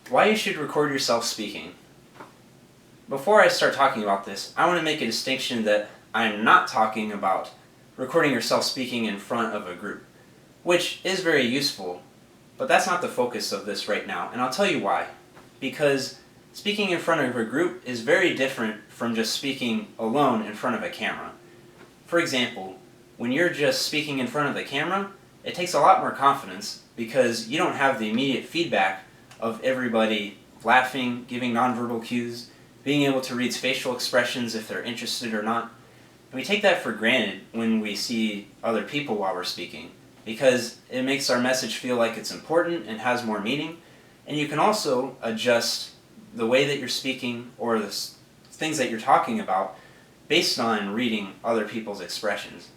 Why you should record yourself speaking. Before I start talking about this, I want to make a distinction that I am not talking about recording yourself speaking in front of a group, which is very useful, but that's not the focus of this right now, and I'll tell you why. Because speaking in front of a group is very different from just speaking alone in front of a camera. For example, when you're just speaking in front of the camera, it takes a lot more confidence because you don't have the immediate feedback of everybody laughing, giving nonverbal cues, being able to read facial expressions if they're interested or not. And we take that for granted when we see other people while we're speaking because it makes our message feel like it's important and has more meaning. And you can also adjust the way that you're speaking or the things that you're talking about based on reading other people's expressions.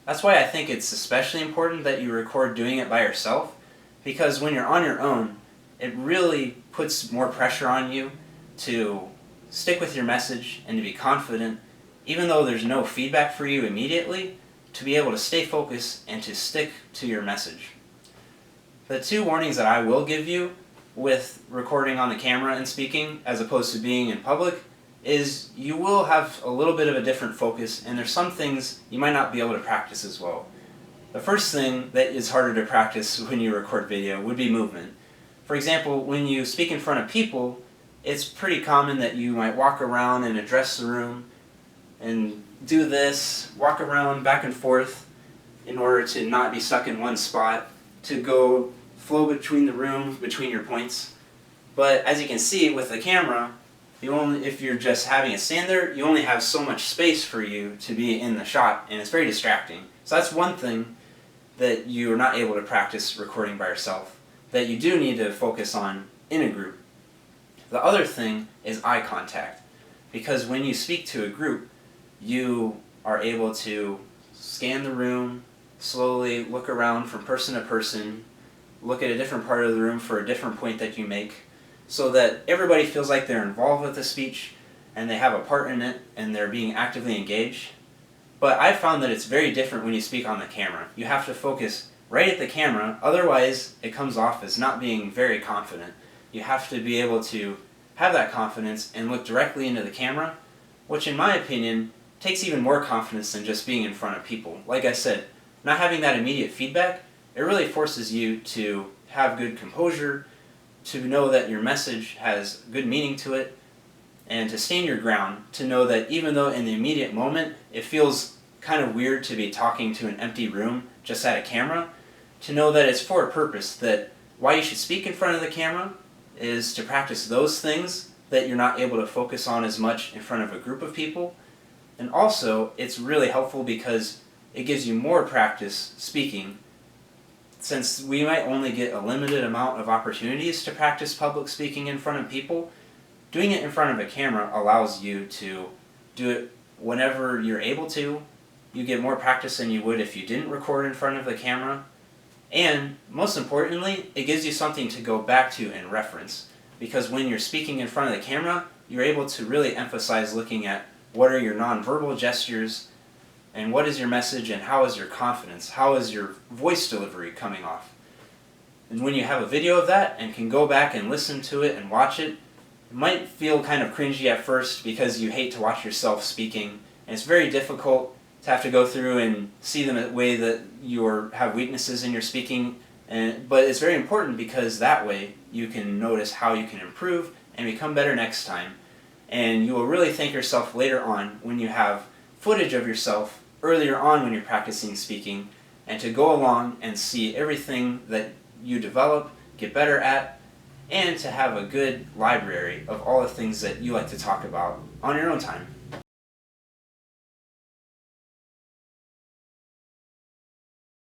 That's why I think it's especially important that you record doing it by yourself, because when you're on your own, it really puts more pressure on you to stick with your message and to be confident, even though there's no feedback for you immediately, to be able to stay focused and to stick to your message. The two warnings that I will give you with recording on the camera and speaking as opposed to being in public is you will have a little bit of a different focus, and there's some things you might not be able to practice as well. The first thing that is harder to practice when you record video would be movement. For example, when you speak in front of people, it's pretty common that you might walk around and address the room and do this, walk around back and forth in order to not be stuck in one spot, to go flow between the room, between your points. But as you can see with the camera, if you're just having it stand there, you only have so much space for you to be in the shot, and it's very distracting. So that's one thing that you're not able to practice recording by yourself, that you do need to focus on in a group. The other thing is eye contact, because when you speak to a group, you are able to scan the room, slowly look around from person to person, look at a different part of the room for a different point that you make, so that everybody feels like they're involved with the speech and they have a part in it and they're being actively engaged. But I found that it's very different when you speak on the camera. You have to focus right at the camera, otherwise it comes off as not being very confident. You have to be able to have that confidence and look directly into the camera, which in my opinion takes even more confidence than just being in front of people. Like I said, not having that immediate feedback, it really forces you to have good composure, to know that your message has good meaning to it, and to stand your ground, to know that even though in the immediate moment it feels kind of weird to be talking to an empty room just at a camera, to know that it's for a purpose, that why you should speak in front of the camera is to practice those things that you're not able to focus on as much in front of a group of people. And also, it's really helpful because it gives you more practice speaking. Since we might only get a limited amount of opportunities to practice public speaking in front of people, doing it in front of a camera allows you to do it whenever you're able to. You get more practice than you would if you didn't record in front of the camera. And most importantly, it gives you something to go back to and reference. Because when you're speaking in front of the camera, you're able to really emphasize looking at what are your nonverbal gestures, and what is your message, and how is your confidence, how is your voice delivery coming off. And when you have a video of that and can go back and listen to it and watch it, it might feel kind of cringy at first because you hate to watch yourself speaking, and it's very difficult to have to go through and see the way that you have weaknesses in your speaking, but it's very important because that way you can notice how you can improve and become better next time. And you will really thank yourself later on when you have footage of yourself earlier on when you're practicing speaking, and to go along and see everything that you develop, get better at, and to have a good library of all the things that you like to talk about on your own time.